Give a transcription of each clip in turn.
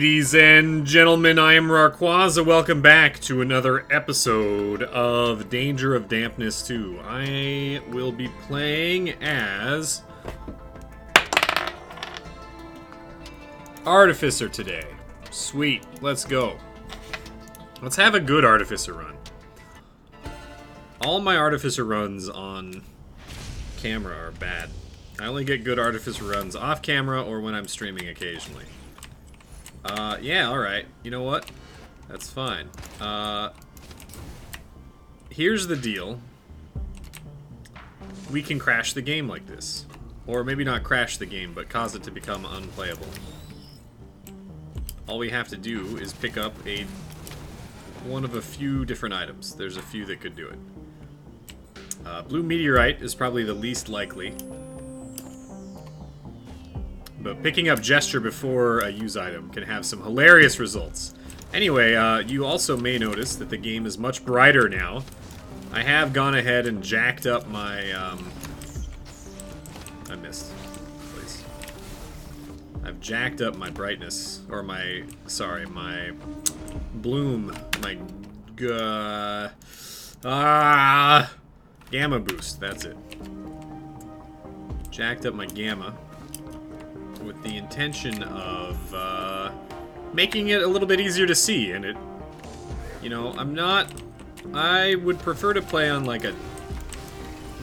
Ladies and gentlemen, I am Rawrquaza. Welcome back to another episode of Danger of Dampness 2. I will be playing as Artificer today. Sweet, let's go. Let's have a good Artificer run. All my Artificer runs on camera are bad. I only get good Artificer runs off camera or when I'm streaming occasionally. Yeah, alright. You know what? That's fine. Here's the deal. We can crash the game like this. Or maybe not crash the game, but cause it to become unplayable. All we have to do is pick up one of a few different items. There's a few that could do it. Blue meteorite is probably the least likely. But picking up gesture before a use item can have some hilarious results. Anyway, you also may notice that the game is much brighter now. I have gone ahead and jacked up my, I missed. Please. I've jacked up my brightness, or my bloom, gamma boost, that's it. Jacked up my gamma with the intention of making it a little bit easier to see, and I would prefer to play on like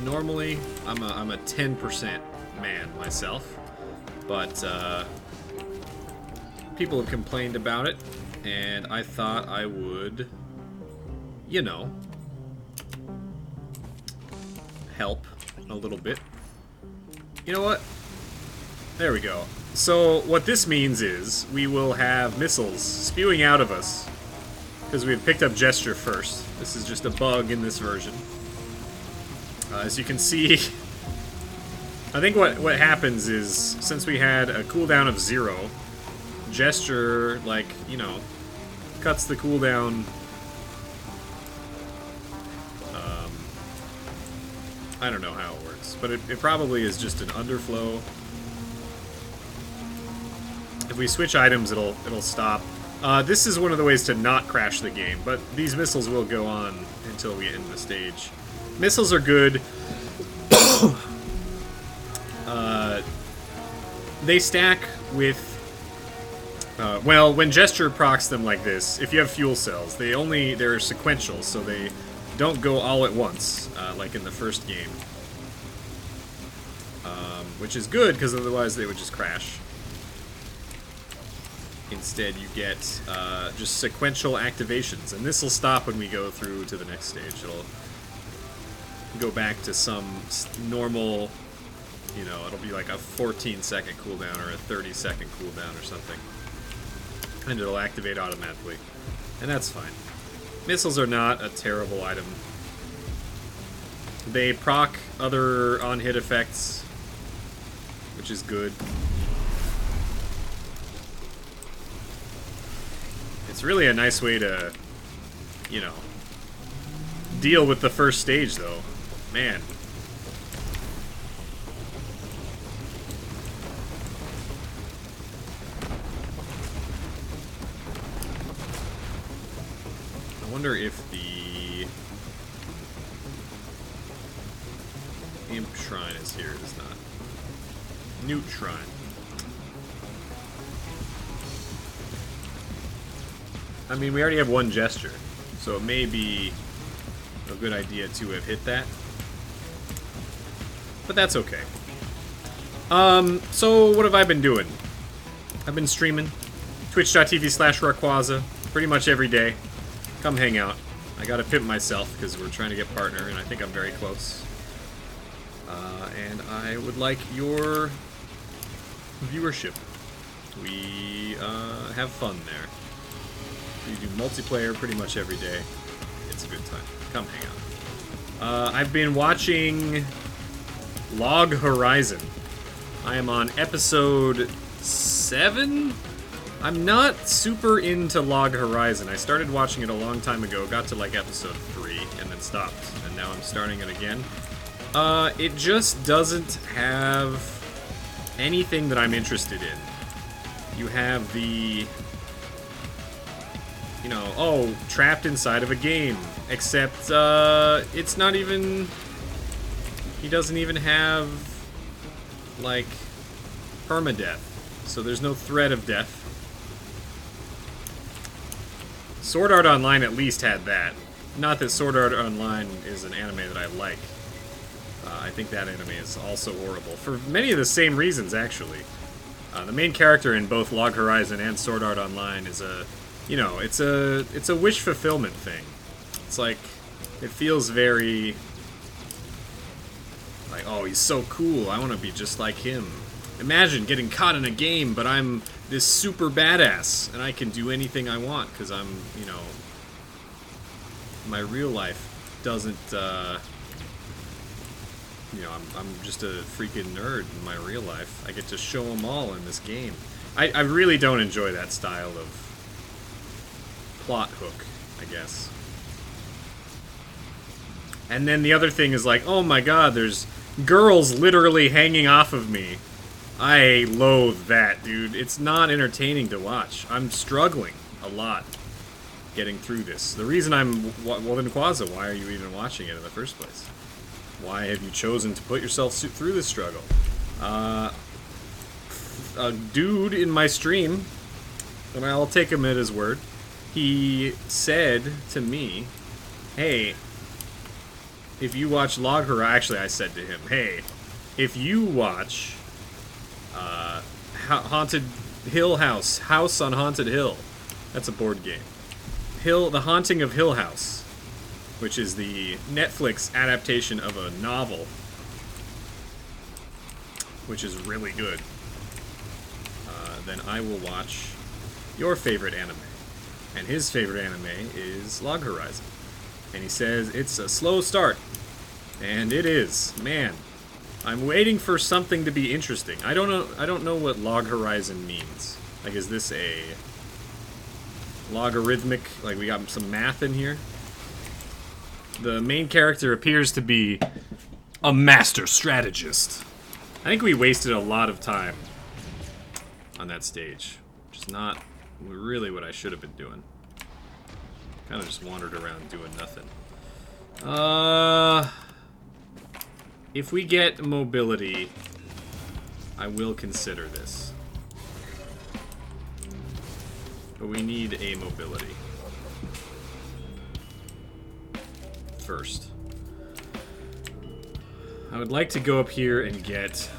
normally I'm a 10% man myself, but people have complained about it, and I thought I would, help a little bit. You know what? There we go. So, what this means is, we will have missiles spewing out of us, because we have picked up gesture first. This is just a bug in this version. As you can see, I think what happens is, since we had a cooldown of 0, gesture, cuts the cooldown. I don't know how it works, but it probably is just an underflow. If we switch items, it'll stop. This is one of the ways to not crash the game, but these missiles will go on until we end the stage. Missiles are good. They stack with... well, when gesture procs them like this, if you have fuel cells, they're sequential, so they don't go all at once, like in the first game. Which is good, because otherwise they would just crash. Instead, you get just sequential activations, and this will stop when we go through to the next stage. It'll go back to some normal, it'll be like a 14-second cooldown or a 30-second cooldown or something. And it'll activate automatically. And that's fine. Missiles are not a terrible item. They proc other on-hit effects, which is good. It's really a nice way to, deal with the first stage, though. Man. I wonder if the Imp Shrine is here. It is not. Newt Shrine. I mean, we already have one gesture, so it may be a good idea to have hit that. But that's okay. So what have I been doing? I've been streaming. Twitch.tv/Rawrquaza. Pretty much every day. Come hang out. I gotta pimp myself, because we're trying to get partner, and I think I'm very close. And I would like your viewership. We have fun there. We do multiplayer pretty much every day. It's a good time. Come hang out. I've been watching Log Horizon. I am on episode 7? I'm not super into Log Horizon. I started watching it a long time ago, got to like episode 3, and then stopped. And now I'm starting it again. It just doesn't have anything that I'm interested in. You have the oh, trapped inside of a game. Except, it's not even... He doesn't even have, like, permadeath. So there's no threat of death. Sword Art Online at least had that. Not that Sword Art Online is an anime that I like. I think that anime is also horrible. For many of the same reasons, actually. The main character in both Log Horizon and Sword Art Online is a... You know, it's a wish fulfillment thing. It's like... It feels very... Like, oh, he's so cool. I want to be just like him. Imagine getting caught in a game, but I'm this super badass, and I can do anything I want, because I'm, you know... My real life doesn't, you know, I'm just a freaking nerd in my real life. I get to show them all in this game. I really don't enjoy that style of plot hook, I guess. And then the other thing is like, oh my god, there's girls literally hanging off of me. I loathe that, dude. It's not entertaining to watch. I'm struggling a lot getting through this. The reason I'm... Well, then, Quaza, why are you even watching it in the first place? Why have you chosen to put yourself through this struggle? A dude in my stream, and I'll take him at his word, he said to me, hey, if you watch Log Horizon... Actually, I said to him, hey, if you watch Haunted Hill House, House on Haunted Hill, that's a board game. The Haunting of Hill House, which is the Netflix adaptation of a novel, which is really good, then I will watch your favorite anime. And his favorite anime is Log Horizon. And he says it's a slow start. And it is. Man, I'm waiting for something to be interesting. I don't know what Log Horizon means. Like, is this a logarithmic, like we got some math in here? The main character appears to be a master strategist. I think we wasted a lot of time on that stage, which is not really what I should have been doing. Kind of just wandered around doing nothing. If we get mobility, I will consider this. But we need a mobility first. I would like to go up here and get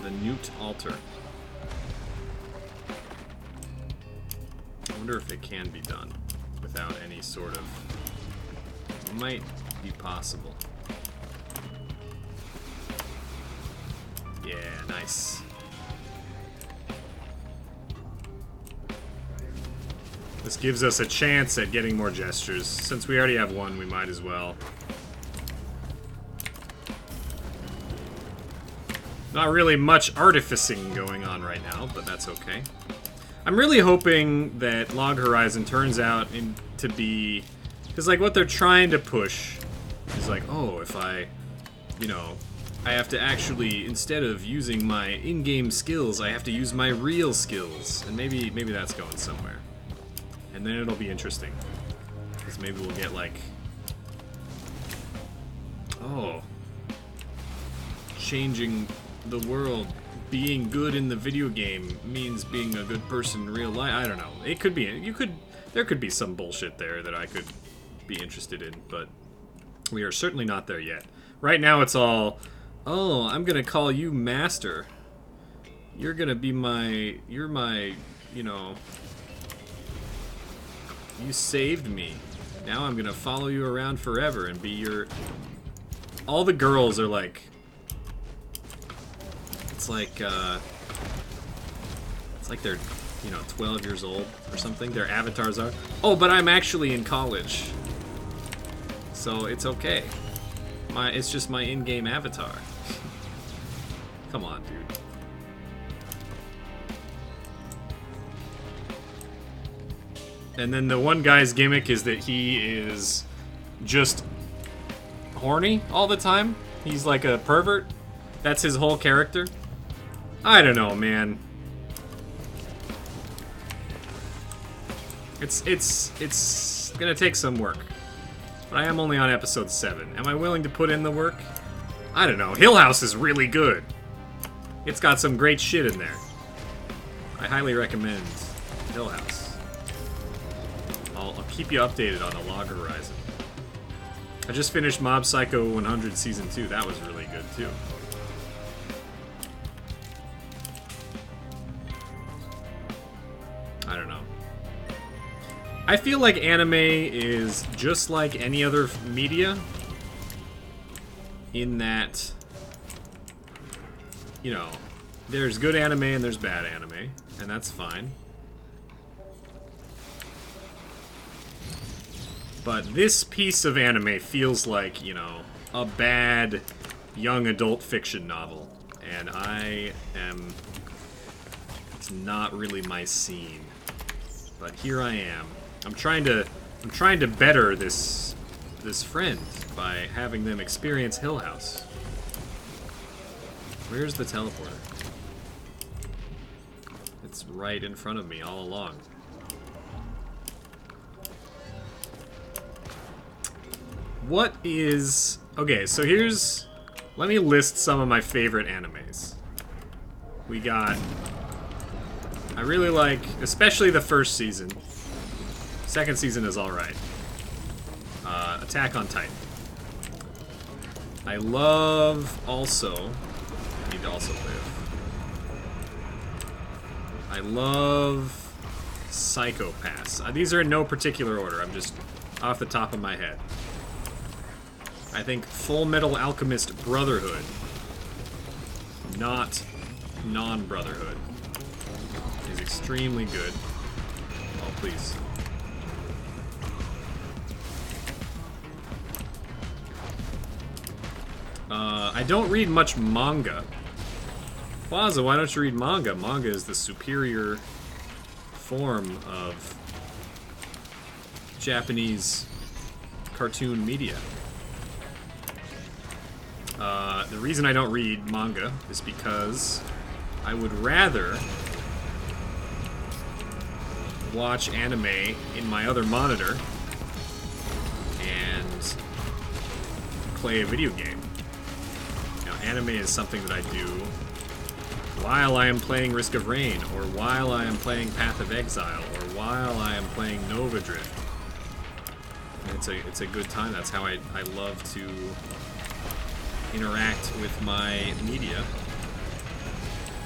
the Newt altar. I wonder if it can be done without any sort of... Might be possible. Yeah, nice. This gives us a chance at getting more gestures. Since we already have one, we might as well. Not really much artificing going on right now, but that's okay. I'm really hoping that Log Horizon turns out to be... Because, like, what they're trying to push is like, oh, if I, you know, I have to actually, instead of using my in-game skills, I have to use my real skills. And maybe that's going somewhere. And then it'll be interesting. Because maybe we'll get, like... Oh. Changing the world. Being good in the video game means being a good person in real life. I don't know. It could be... There could be some bullshit there that I could be interested in, but we are certainly not there yet. Right now it's all, oh, I'm gonna call you master. You're gonna be you're my, you know, you saved me. Now I'm gonna follow you around forever and be your... All the girls are like, it's like they're, you know, 12 years old or something. Their avatars are, oh, but I'm actually in college. So it's okay. It's just my in-game avatar. Come on, dude. And then the one guy's gimmick is that he is just horny all the time. He's like a pervert. That's his whole character. I don't know, man. It's gonna take some work. But I am only on episode 7. Am I willing to put in the work? I don't know. Hill House is really good. It's got some great shit in there. I highly recommend Hill House. I'll keep you updated on the log horizon. I just finished Mob Psycho 100 Season 2. That was really good, too. I don't know. I feel like anime is just like any other media in that, you know, there's good anime and there's bad anime, and that's fine. But this piece of anime feels like, you know, a bad young adult fiction novel, and it's not really my scene. But here I am. I'm trying to better this friend by having them experience Hill House. Where's the teleporter? It's right in front of me all along. What is... Okay, so here's... Let me list some of my favorite animes. We got... I really like, especially the first season. Second season is alright. Attack on Titan. I love also... I need to also live. I love Psychopaths. These are in no particular order. I'm just off the top of my head. I think Full Metal Alchemist Brotherhood, not non-Brotherhood, is extremely good. Oh, please. I don't read much manga. Rawrquaza, why don't you read manga? Manga is the superior form of Japanese cartoon media. The reason I don't read manga is because I would rather watch anime in my other monitor and play a video game. Now, anime is something that I do while I am playing Risk of Rain, or while I am playing Path of Exile, or while I am playing Nova Drift. And it's a good time. That's how I love to interact with my media.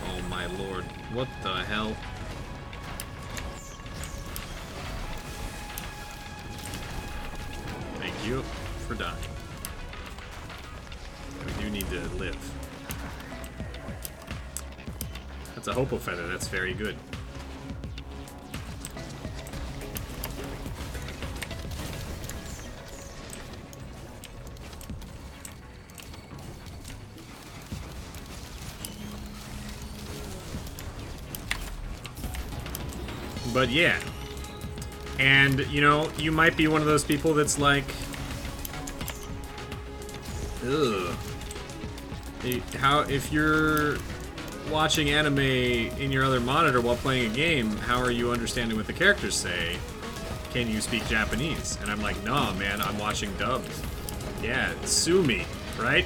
Oh my lord. What the hell? Thank you for dying. We do need to live. That's a Hopo Feather. That's very good. But yeah. And, you know, you might be one of those people that's like, ugh. If you're watching anime in your other monitor while playing a game, how are you understanding what the characters say? Can you speak Japanese? And I'm like, nah, man, I'm watching dubbed. Yeah, sue me, right?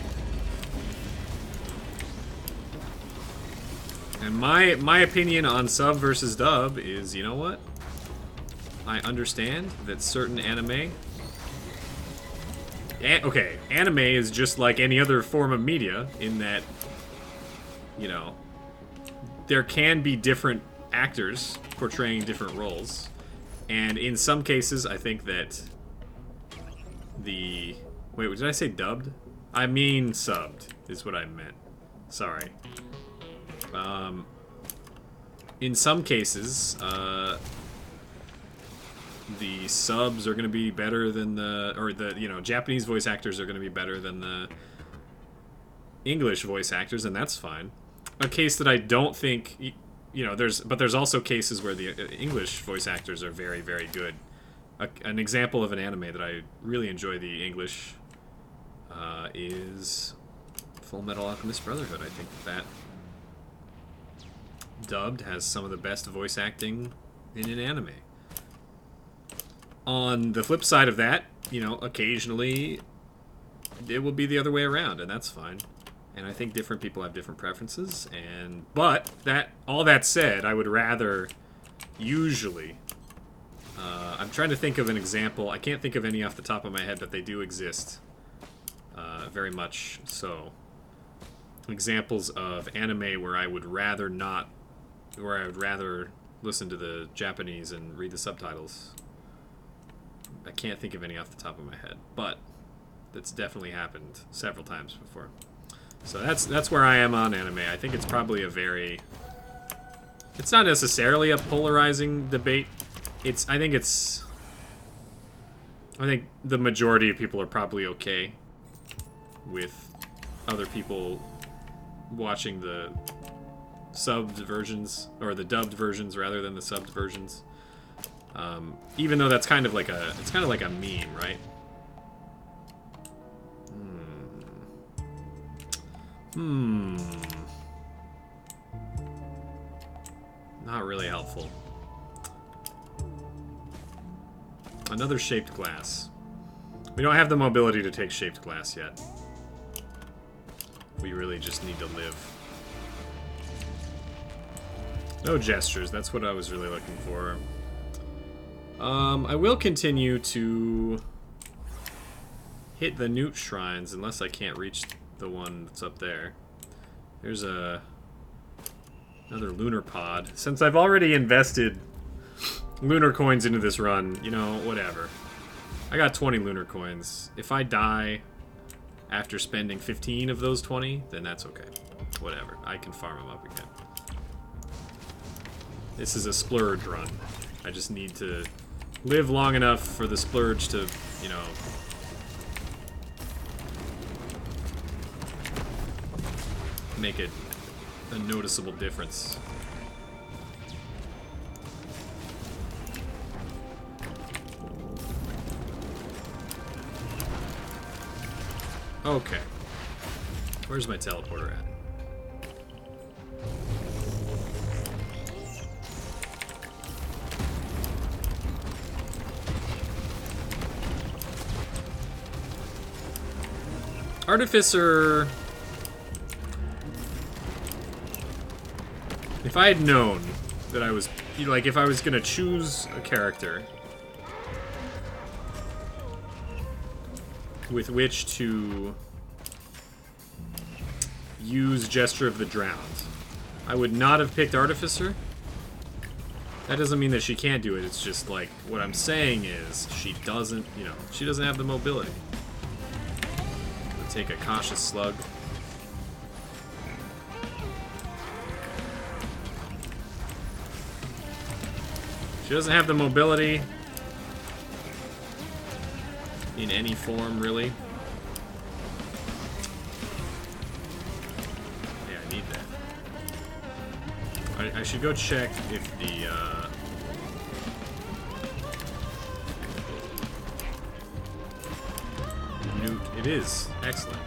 And my opinion on sub versus dub is, you know what? I understand that certain anime... okay, anime is just like any other form of media in that, you know, there can be different actors portraying different roles. And in some cases, I think that the... Wait, did I say dubbed? I mean subbed, is what I meant. Sorry. In some cases, the subs are going to be better than Japanese voice actors are going to be better than the English voice actors, and that's fine. A case that I don't think, you know, there's also cases where the English voice actors are very, very good. An example of an anime that I really enjoy the English is Full Metal Alchemist Brotherhood. I think that dubbed has some of the best voice acting in an anime. On the flip side of that, you know, occasionally it will be the other way around, and that's fine. And I think different people have different preferences. But all that said, I would rather usually. I'm trying to think of an example. I can't think of any off the top of my head, but they do exist. Very much so. Examples of anime where I would rather not, where I would rather listen to the Japanese and read the subtitles. I can't think of any off the top of my head, but that's definitely happened several times before. So that's where I am on anime. I think it's probably it's not necessarily a polarizing debate. I think the majority of people are probably okay with other people watching the subbed versions, or the dubbed versions rather than the subbed versions. Even though that's kind of like it's kind of like a meme, right? Not really helpful. Another shaped glass. We don't have the mobility to take shaped glass yet. We really just need to live. No gestures, that's what I was really looking for. I will continue to hit the newt shrines unless I can't reach the one that's up there. There's another lunar pod. Since I've already invested lunar coins into this run, you know, whatever. I got 20 lunar coins. If I die after spending 15 of those 20, then that's okay. Whatever. I can farm them up again. This is a splurge run. I just need to live long enough for the splurge to, you know, make it a noticeable difference. Okay. Where's my teleporter at? Artificer. If I had known that I was, like, if I was gonna choose a character with which to use Gesture of the Drowned, I would not have picked Artificer. That doesn't mean that she can't do it, it's just like, what I'm saying is, she doesn't, you know, she doesn't have the mobility. We'll take a Cautious Slug. She doesn't have the mobility in any form, really. Yeah, I need that. I should go check if the, newt, it is. Excellent.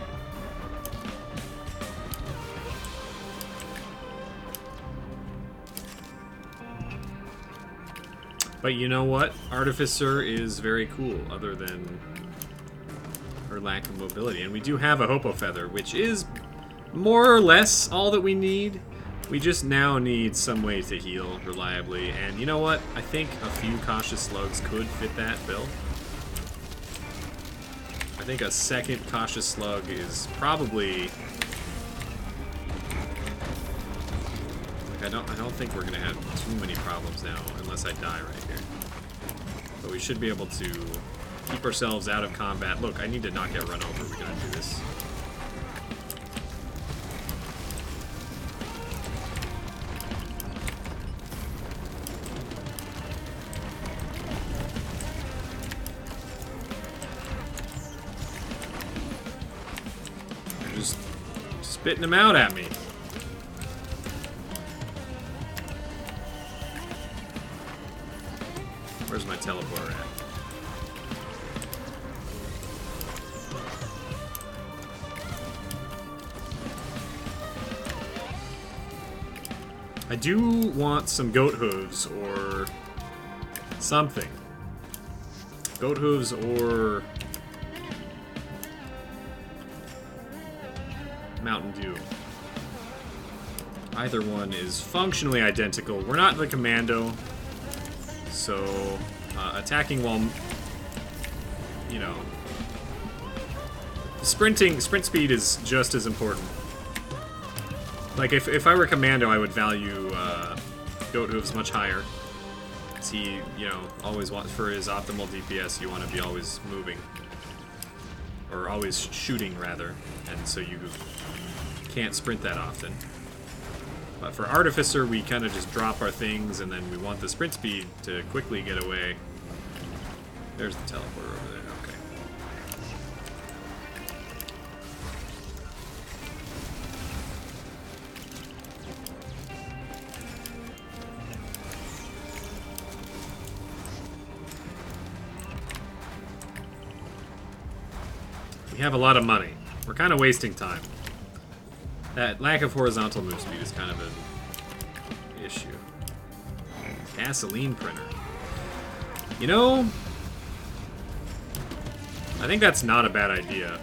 But you know what? Artificer is very cool, other than her lack of mobility. And we do have a Hopo Feather, which is more or less all that we need. We just now need some way to heal reliably. And you know what? I think a few Cautious Slugs could fit that bill. I think a second Cautious Slug is probably... I don't think we're gonna have too many problems now, unless I die right here. But we should be able to keep ourselves out of combat. Look, I need to not get run over. We gotta do this. They're just spitting them out at me. Where's my teleporter at? I do want some goat hooves or something. Goat hooves or Mountain Dew. Either one is functionally identical. We're not the commando, so attacking while, you know, sprint speed is just as important. Like, if I were commando, I would value Goat hooves much higher. He, you know, always wants, for his optimal DPS, you want to be always moving. Or always shooting, rather. And so you can't sprint that often. But for Artificer, we kind of just drop our things, and then we want the sprint speed to quickly get away. There's the teleporter over there, okay. We have a lot of money. We're kind of wasting time. That lack of horizontal move speed is kind of an issue. Gasoline printer. You know, I think that's not a bad idea.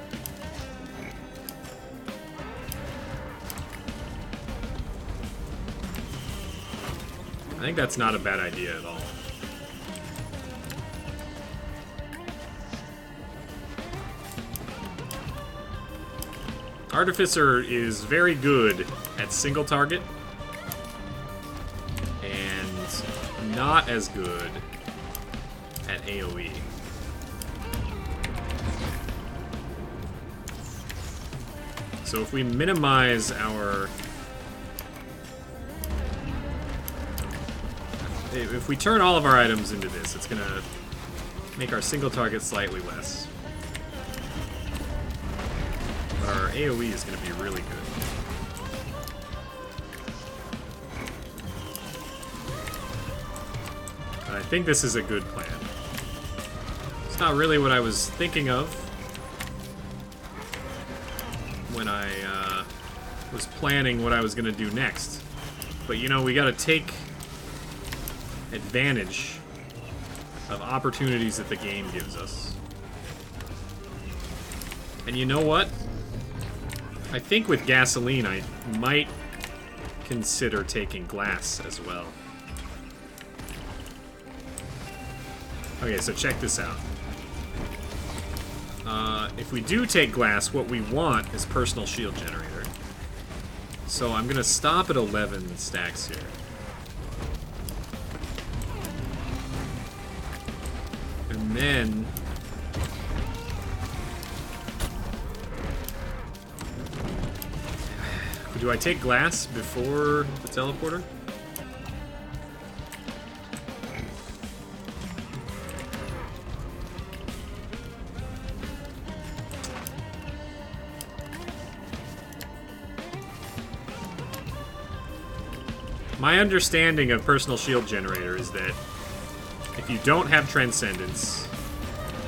I think that's not a bad idea at all. Artificer is very good at single target, and not as good at AoE. So if we minimize our... If we turn all of our items into this, it's gonna make our single target slightly less. Our AoE is going to be really good. I think this is a good plan. It's not really what I was thinking of when I was planning what I was going to do next. But you know, we got to take advantage of opportunities that the game gives us. And you know what? I think with gasoline, I might consider taking glass as well. Okay, so check this out. If we do take glass, what we want is personal shield generator. So I'm gonna stop at 11 stacks here. And then... do I take glass before the teleporter? My understanding of personal shield generator is that if you don't have Transcendence,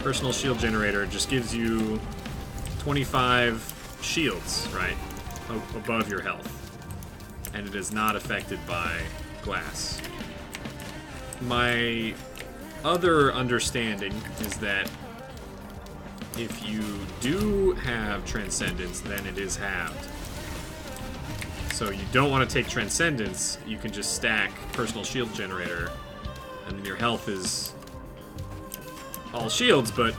personal shield generator just gives you 25 shields, right? Above your health, and it is not affected by glass. My other understanding is that if you do have Transcendence, then it is halved. So you don't want to take Transcendence, you can just stack personal shield generator, and then your health is all shields, but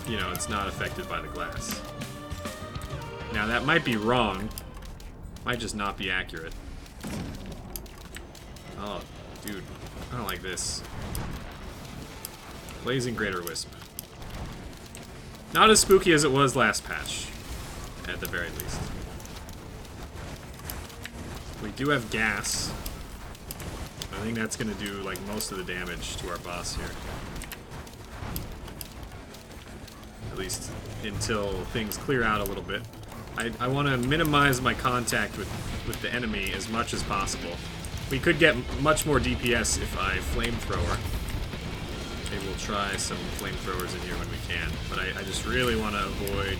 you know, it's not affected by the glass. Now, that might be wrong. Might just not be accurate. Oh, dude. I don't like this. Blazing Greater Wisp. Not as spooky as it was last patch, at the very least. We do have gas. I think that's going to do, like, most of the damage to our boss here. At least until things clear out a little bit. I want to minimize my contact with the enemy as much as possible. We could get much more DPS if I flamethrower. Maybe we'll try some flamethrowers in here when we can. But I just really want to avoid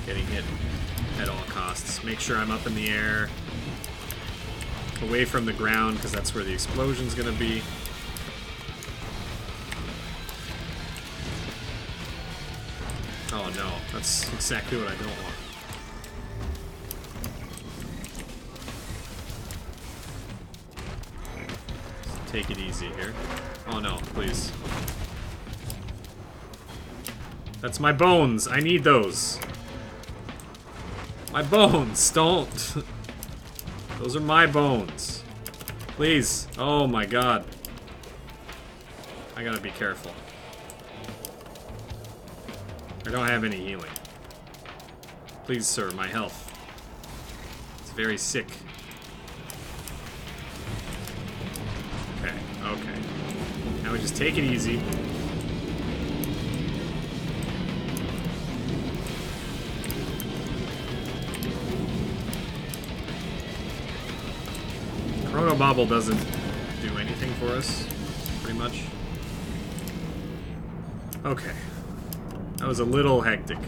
getting hit at all costs. Make sure I'm up in the air, away from the ground, because that's where the explosion's going to be. Oh no, that's exactly what I don't want. Just take it easy here. Oh no, please. That's my bones. I need those. My bones. Don't. Those are my bones. Please. Oh my god. I gotta be careful. I don't have any healing. Please, sir, my health. It's very sick. Okay, okay. Now we just take it easy. Chrono Bobble doesn't do anything for us, pretty much. Okay. That was a little hectic.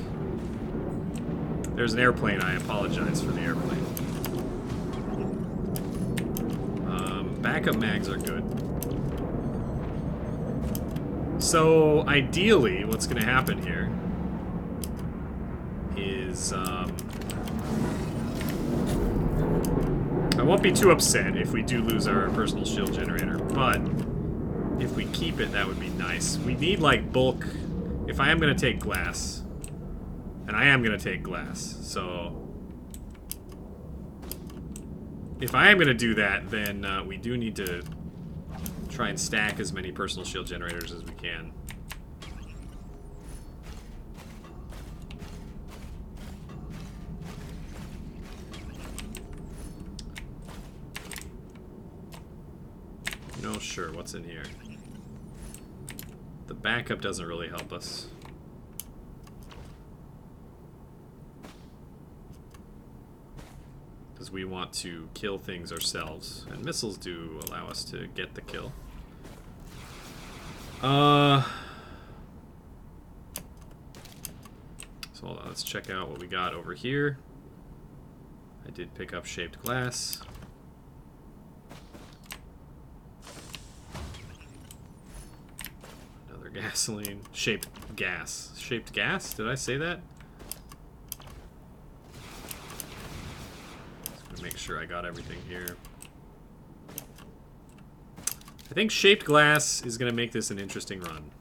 There's an airplane. I apologize for the airplane. Backup mags are good. So, ideally, what's going to happen here is... I won't be too upset if we do lose our personal shield generator, but if we keep it, that would be nice. We need, like, bulk... If I am going to take glass, and I am going to take glass, so... If I am going to do that, then we do need to try and stack as many personal shield generators as we can. No, sure, what's in here? The backup doesn't really help us. Because we want to kill things ourselves. And missiles do allow us to get the kill. So hold on, let's check out what we got over here. I did pick up shaped glass. Gasoline. Shaped gas. Shaped gas? Did I say that? Just gonna make sure I got everything here. I think shaped glass is gonna make this an interesting run.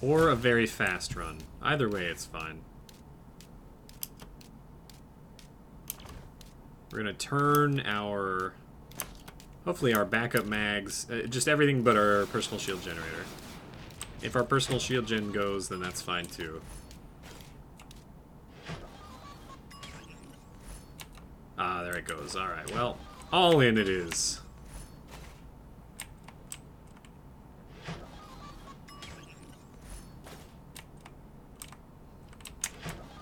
Or a very fast run. Either way, it's fine. We're gonna turn our... Hopefully our backup mags... just everything but our personal shield generator. If our personal shield gen goes, then that's fine too. Ah, there it goes. Alright, well, all in it is.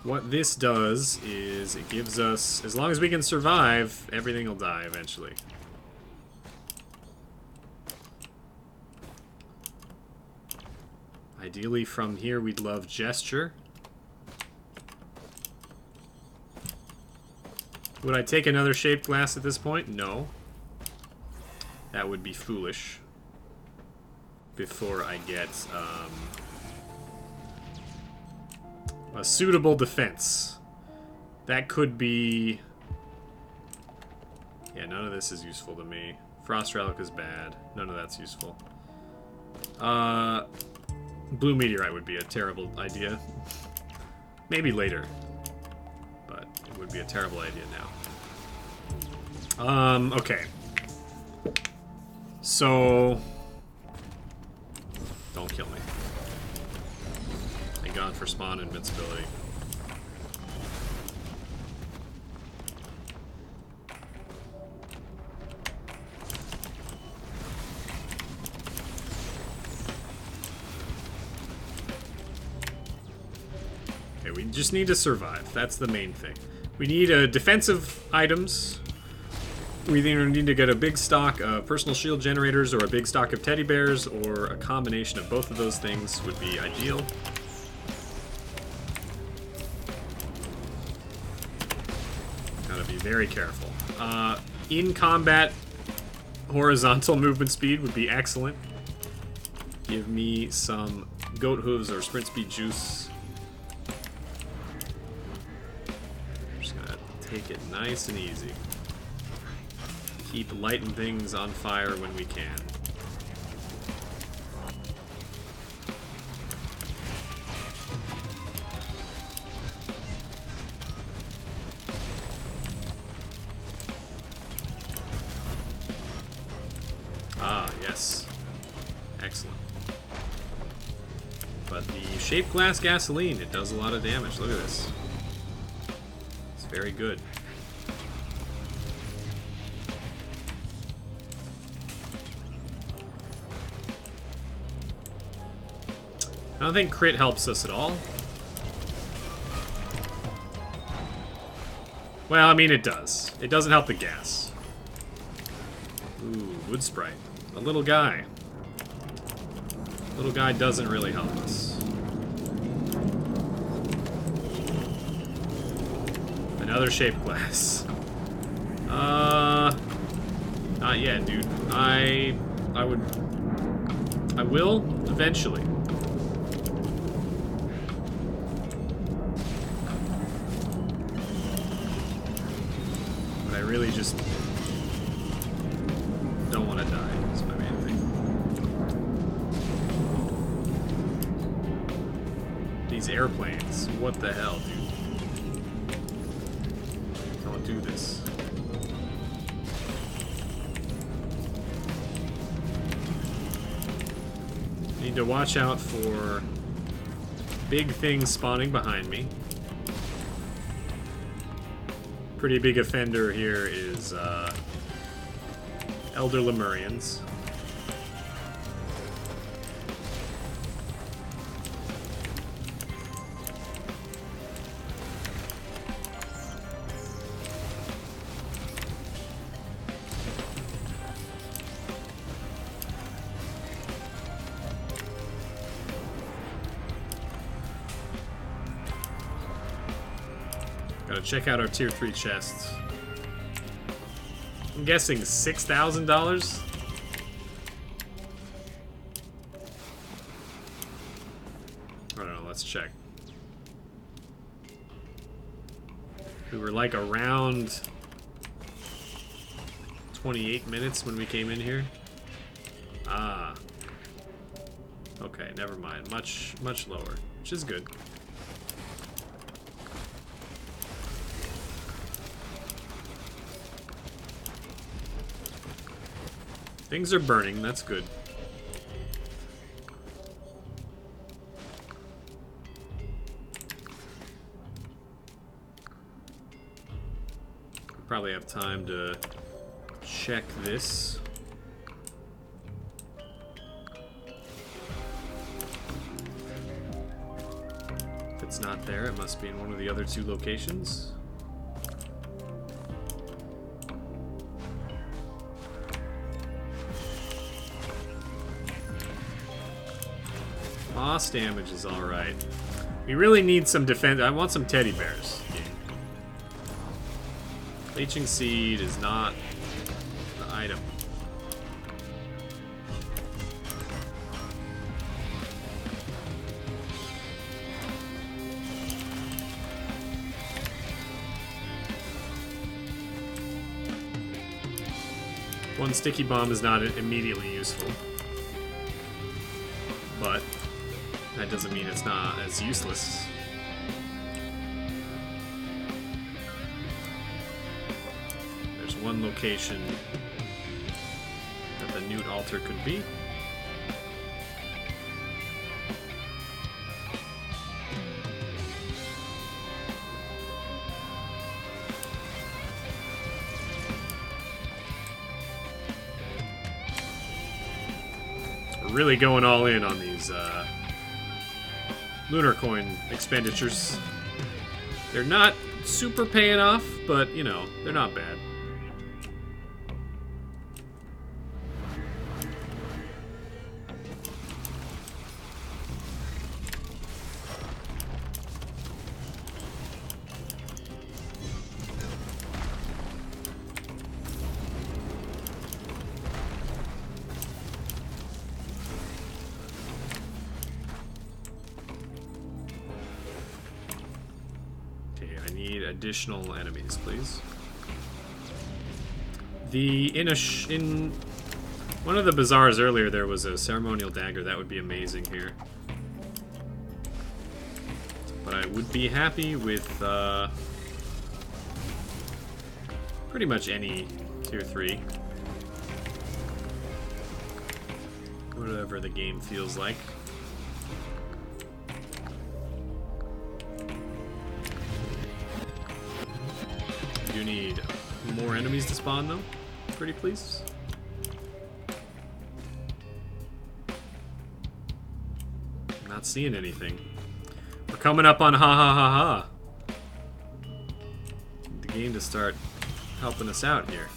What this does is it gives us, as long as we can survive, everything will die eventually. Ideally, from here, we'd love gesture. Would I take another shaped glass at this point? No. That would be foolish. Before I get a suitable defense. That could be... Yeah, none of this is useful to me. Frost Relic is bad. None of that's useful. Blue Meteorite would be a terrible idea. Maybe later. But it would be a terrible idea now. Okay. So... Don't kill me. Thank God for spawn invincibility. We just need to survive. That's the main thing. We need defensive items. We either need to get a big stock of personal shield generators or a big stock of teddy bears, or a combination of both of those things would be ideal. Gotta be very careful. In combat, horizontal movement speed would be excellent. Give me some goat hooves or sprint speed juice. Take it nice and easy. Keep lighting things on fire when we can. Ah, yes. Excellent. But the shaped glass gasoline, it does a lot of damage. Look at this. It's very good. I don't think crit helps us at all. Well, I mean, it does. It doesn't help the gas. Ooh, wood sprite. A little guy. Little guy doesn't really help us. Another shaped glass. Not yet, dude. I will eventually. But I really just don't want to die. That's my main thing. These airplanes. What the hell, dude? Don't do this. Need to watch out for big things spawning behind me. Pretty big offender here is Elder Lemurians. Gotta check out our tier 3 chests. I'm guessing $6,000? I don't know, let's check. We were like around 28 minutes when we came in here. Ah. Okay, never mind. Much lower, which is good. Things are burning, that's good. Probably have time to check this. If it's not there, it must be in one of the other 2 locations. Boss damage is alright. We really need some defense. I want some teddy bears. Leeching seed is not the item. One sticky bomb is not immediately useful, but that doesn't mean it's not as useless. There's one location that the Newt altar could be. We're really going all in on these lunar coin expenditures. They're not super paying off, but, you know, they're not bad. need additional enemies, please. In one of the bazaars earlier, there was a ceremonial dagger. That would be amazing here. But I would be happy with pretty much any tier 3. Whatever the game feels like. You need more enemies to spawn, though. Pretty please. I'm not seeing anything. We're coming up on ha ha ha ha. Need the game to start helping us out here.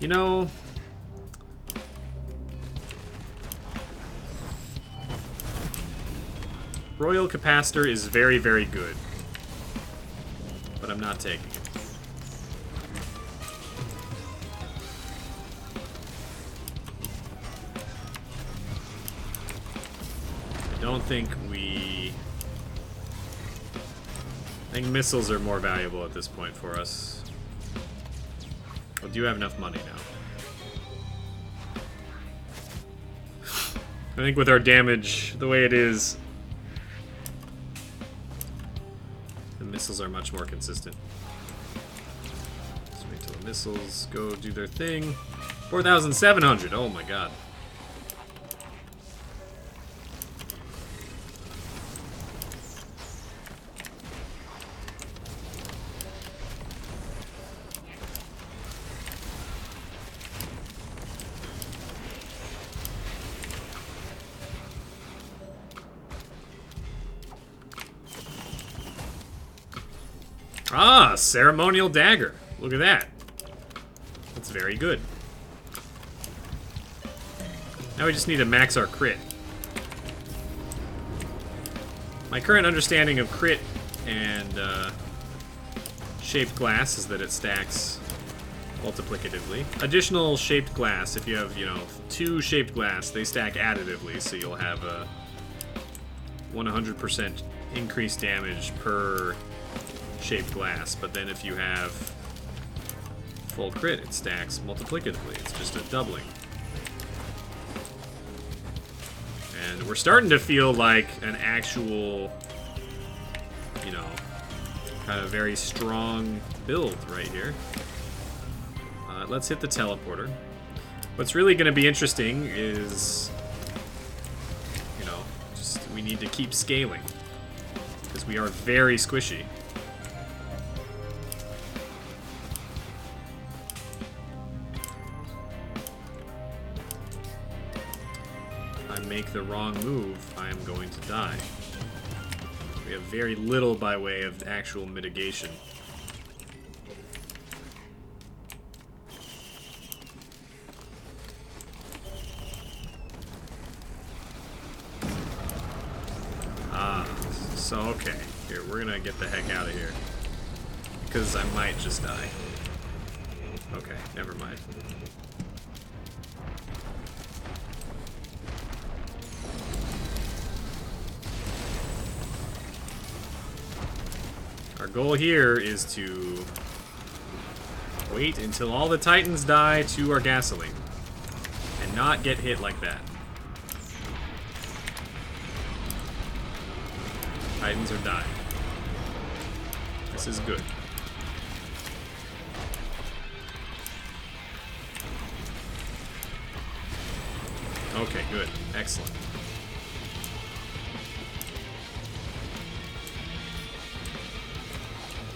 You know, Royal Capacitor is very, very good, but I'm not taking it. I don't think I think missiles are more valuable at this point for us. Well, do you have enough money now? I think with our damage the way it is, the missiles are much more consistent. Just wait till the missiles go do their thing. 4,700, oh my god. Ah, ceremonial dagger. Look at that. That's very good. Now we just need to max our crit. My current understanding of crit and shaped glass is that it stacks multiplicatively. Additional shaped glass, if you have, 2 shaped glass, they stack additively, so you'll have a 100% increased damage per shaped glass, but then if you have full crit, it stacks multiplicatively. It's just a doubling. And we're starting to feel like an actual, kind of very strong build right here. Let's hit the teleporter. What's really going to be interesting is, we need to keep scaling, because we are very squishy. Make the wrong move, I am going to die. We have very little by way of actual mitigation. So okay. Here, we're gonna get the heck out of here. Because I might just die. Okay, never mind. Our goal here is to wait until all the Titans die to our gasoline and not get hit like that. Titans are dying. This is good. Okay, good. Excellent.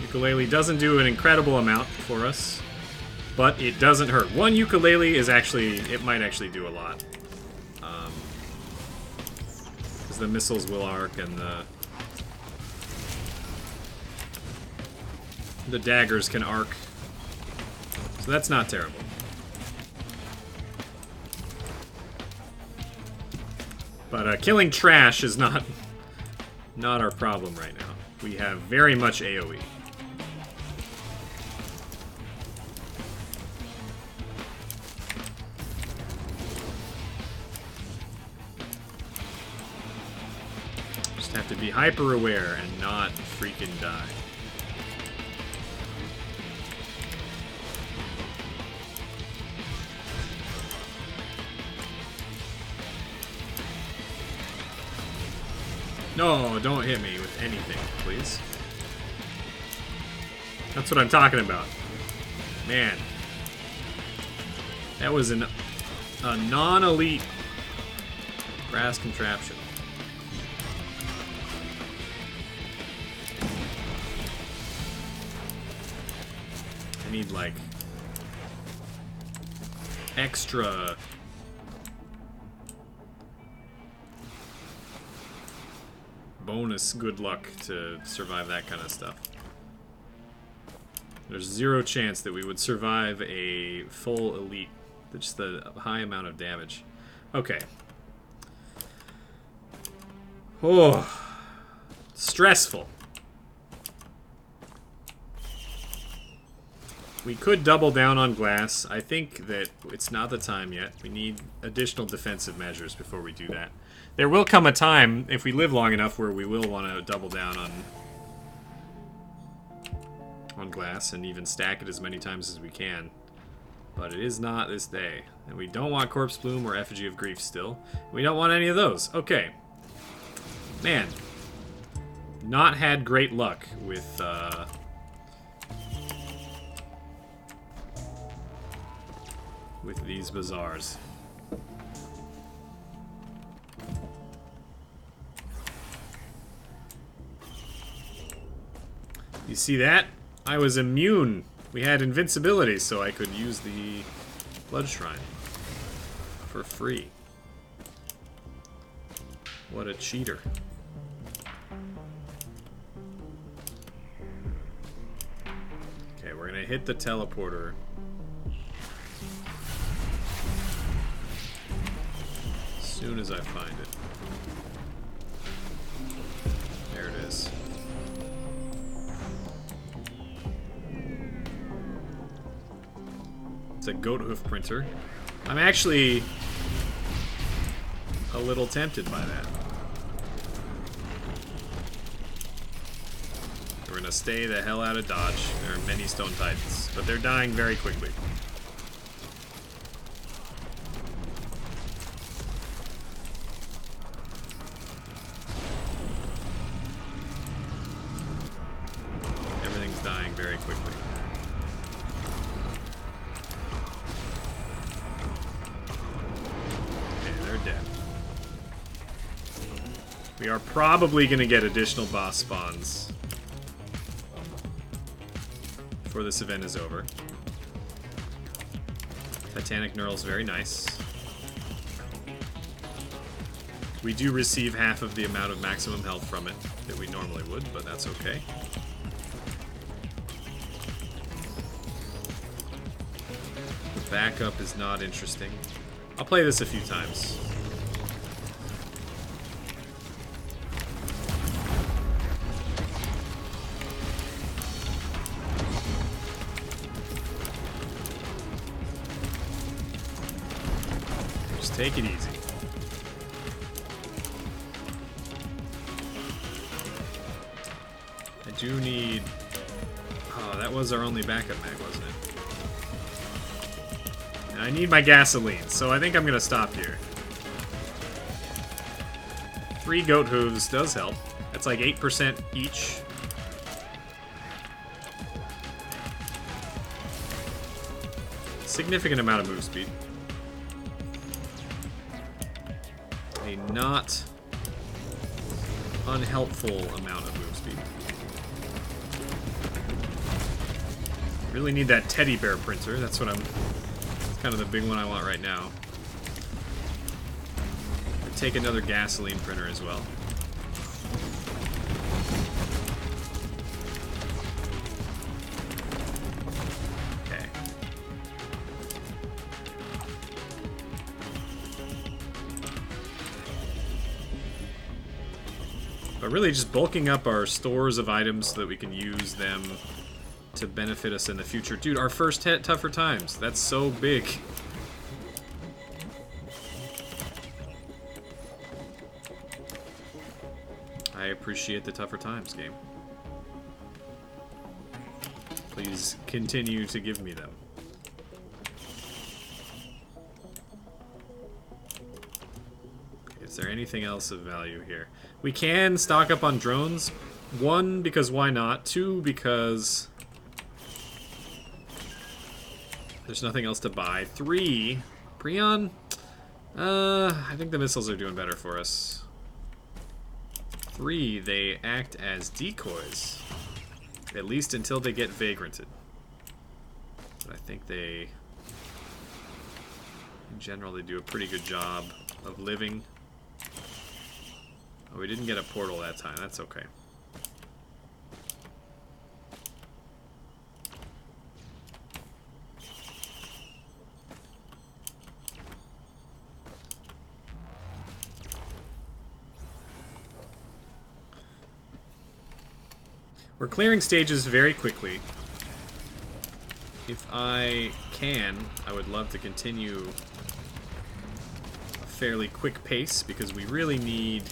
Ukulele doesn't do an incredible amount for us, but it doesn't hurt. One ukulele is actually, it might actually do a lot. Because the missiles will arc and the daggers can arc. So that's not terrible. But killing trash is not our problem right now. We have very much AoE. Have to be hyper aware and not freaking die. No, don't hit me with anything, please. That's what I'm talking about. Man. That was a non-elite brass contraption. I need, like, extra... bonus good luck to survive that kind of stuff. There's zero chance that we would survive a full elite. Just the high amount of damage. Okay. Oh. Stressful. We could double down on glass. I think that it's not the time yet. We need additional defensive measures before we do that. There will come a time, if we live long enough, where we will want to double down on glass and even stack it as many times as we can. But it is not this day. And we don't want Corpse Bloom or Effigy of Grief still. We don't want any of those. Okay. Man. Not had great luck with, with these bazaars. You see that? I was immune. We had invincibility, so I could use the Blood Shrine for free. What a cheater. Okay, we're gonna hit the teleporter. As soon as I find it. There it is. It's a goat hoof printer. I'm actually a little tempted by that. We're gonna stay the hell out of dodge. There are many stone titans, but they're dying very quickly. Everything's dying very quickly. We are probably going to get additional boss spawns before this event is over. Titanic Knurl's very nice. We do receive half of the amount of maximum health from it that we normally would, but that's okay. The backup is not interesting. I'll play this a few times. Take it easy. I do need... Oh, that was our only backup mag, wasn't it? And I need my gasoline, so I think I'm gonna stop here. 3 goat hooves does help. That's like 8% each. Significant amount of move speed. A not unhelpful amount of move speed. Really need that teddy bear printer. That's what that's kind of the big one I want right now. I'd take another gasoline printer as well. But really just bulking up our stores of items so that we can use them to benefit us in the future. Dude, our first tougher times. That's so big. I appreciate the tougher times, game. Please continue to give me them. Is there anything else of value here? We can stock up on drones. 1, because why not? 2, because there's nothing else to buy. 3, Prion. I think the missiles are doing better for us. 3, they act as decoys. At least until they get vagranted. But I think they, in general, they do a pretty good job of living. Oh, we didn't get a portal that time. That's okay. We're clearing stages very quickly. If I can, I would love to continue a fairly quick pace because we really need...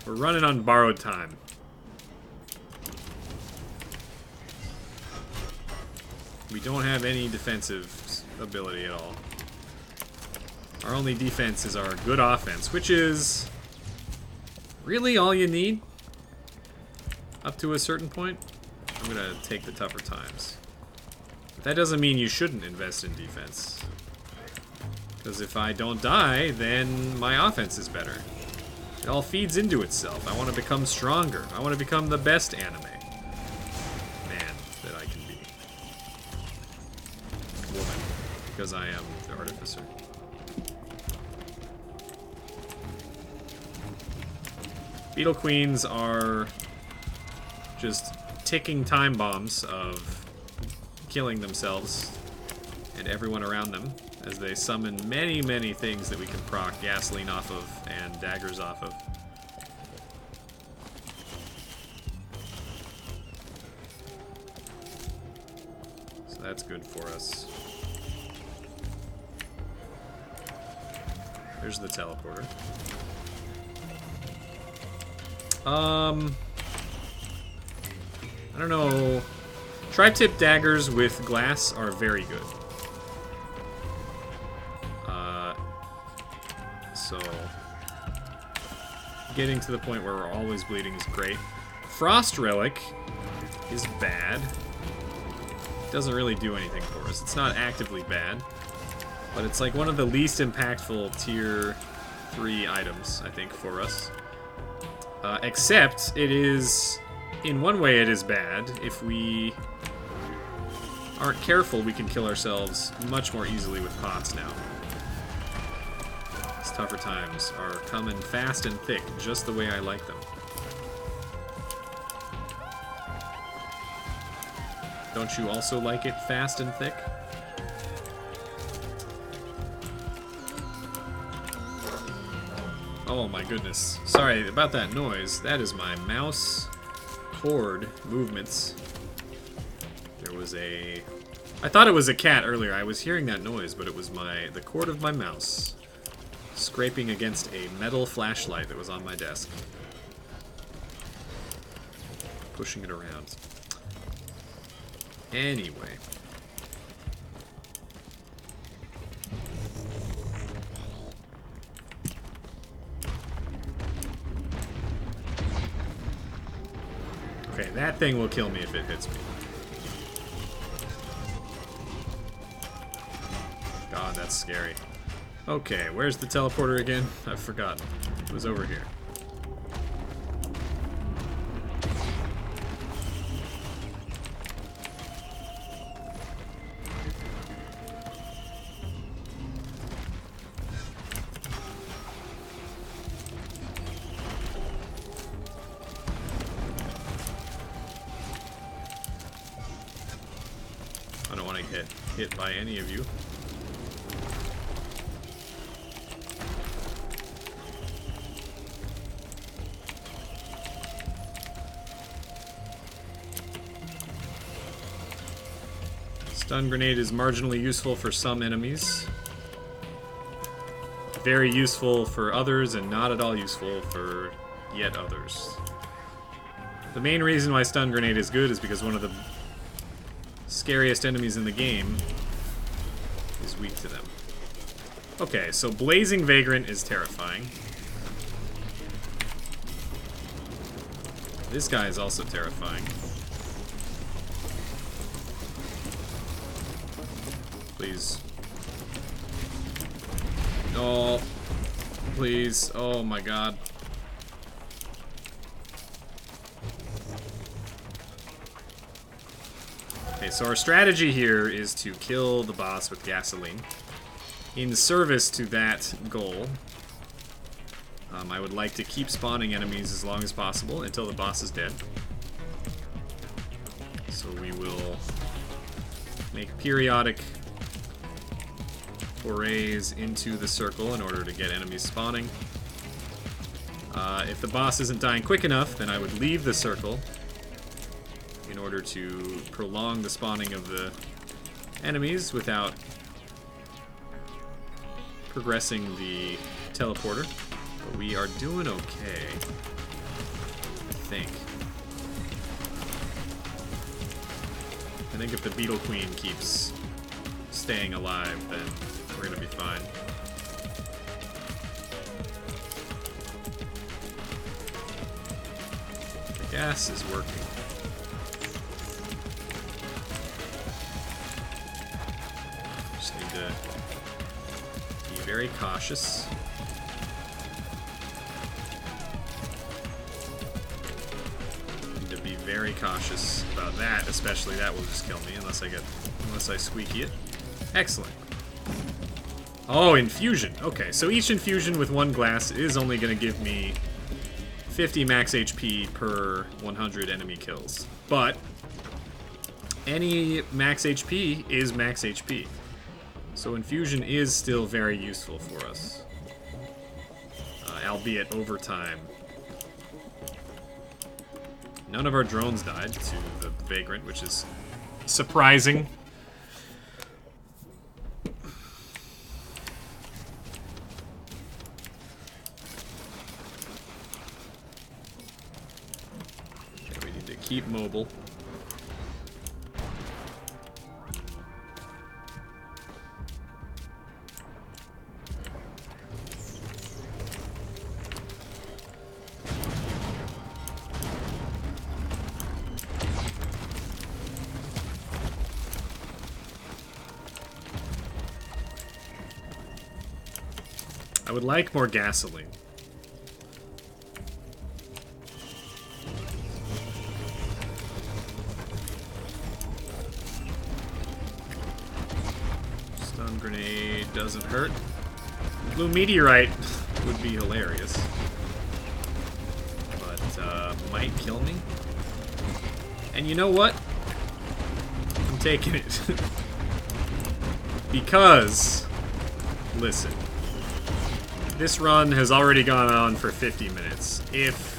We're running on borrowed time. We don't have any defensive ability at all. Our only defense is our good offense, which is really all you need. Up to a certain point, I'm gonna take the tougher times. But that doesn't mean you shouldn't invest in defense. Because if I don't die, then my offense is better. It all feeds into itself. I want to become stronger. I want to become the best anime man that I can be. Woman. Because I am the artificer. Beetle Queens are just ticking time bombs of killing themselves and everyone around them as they summon many, many things that we can proc gasoline off of and daggers off of. So that's good for us. There's the teleporter. I don't know. Tri-tip daggers with glass are very good. So getting to the point where we're always bleeding is great. Frost Relic is bad. It doesn't really do anything for us. It's not actively bad, but it's like one of the least impactful tier 3 items, I think, for us. Except it is, in one way it is bad. If we aren't careful, we can kill ourselves much more easily with pots now. These tougher times are coming fast and thick, just the way I like them. Don't you also like it fast and thick? Oh my goodness. Sorry about that noise. That is my mouse cord movements. There was a... I thought it was a cat earlier. I was hearing that noise, but it was the cord of my mouse scraping against a metal flashlight that was on my desk. Pushing it around. Anyway. Okay, that thing will kill me if it hits me. God, that's scary. Okay, where's the teleporter again? I've forgotten. It was over here. I don't want to get hit by any of you. Stun grenade is marginally useful for some enemies. Very useful for others and not at all useful for yet others. The main reason why Stun Grenade is good is because one of the scariest enemies in the game is weak to them. Okay, so Blazing Vagrant is terrifying. This guy is also terrifying. Please. Oh, please. Oh my god. Okay, so our strategy here is to kill the boss with gasoline. In service to that goal, I would like to keep spawning enemies as long as possible until the boss is dead. So we will make periodic forays into the circle in order to get enemies spawning. If the boss isn't dying quick enough, then I would leave the circle in order to prolong the spawning of the enemies without progressing the teleporter. But we are doing okay, I think. I think if the Beetle Queen keeps staying alive, then we're gonna be fine. The gas is working. Just need to be very cautious. Need to be very cautious about that, especially that will just kill me unless I squeaky it. Excellent. Oh, infusion. Okay, so each infusion with one glass is only going to give me 50 max HP per 100 enemy kills. But any max HP is max HP. So infusion is still very useful for us. Albeit over time. None of our drones died to the Vagrant, which is surprising. Okay, we need to keep mobile. I would like more gasoline. Stun grenade doesn't hurt. Blue meteorite would be hilarious. But, might kill me. And you know what? I'm taking it. Because, listen. This run has already gone on for 50 minutes. If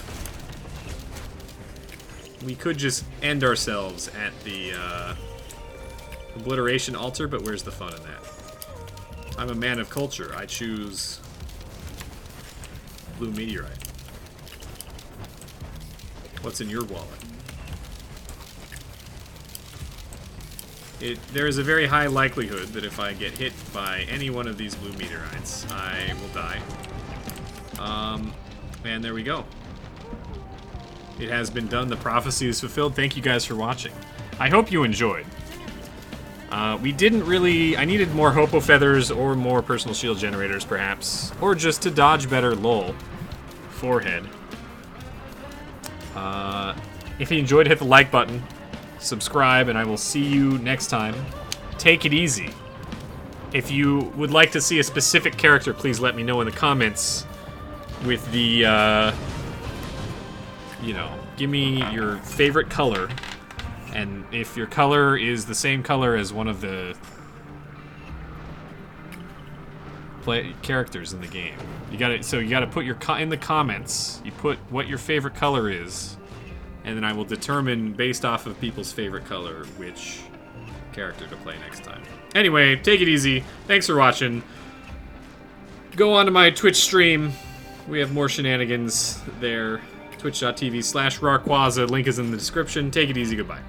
we could just end ourselves at the obliteration altar, but where's the fun in that? I'm a man of culture. I choose blue meteorite. What's in your wallet? There is a very high likelihood that if I get hit by any one of these blue meteorites, I will die. And there we go. It has been done. The prophecy is fulfilled. Thank you guys for watching. I hope you enjoyed. We didn't really... I needed more Hopo Feathers or more personal shield generators, perhaps. Or just to dodge better, lol. Forehead. If you enjoyed, hit the like button. Subscribe, and I will see you next time. Take it easy. If you would like to see a specific character, please let me know in the comments with the, you know, give me your favorite color, and if your color is the same color as one of the characters in the game. You gotta put your in the comments, you put what your favorite color is, and then I will determine, based off of people's favorite color, which character to play next time. Anyway, take it easy. Thanks for watching. Go on to my Twitch stream. we have more shenanigans there. Twitch.tv/Rawrquaza. Link is in the description. Take it easy. Goodbye.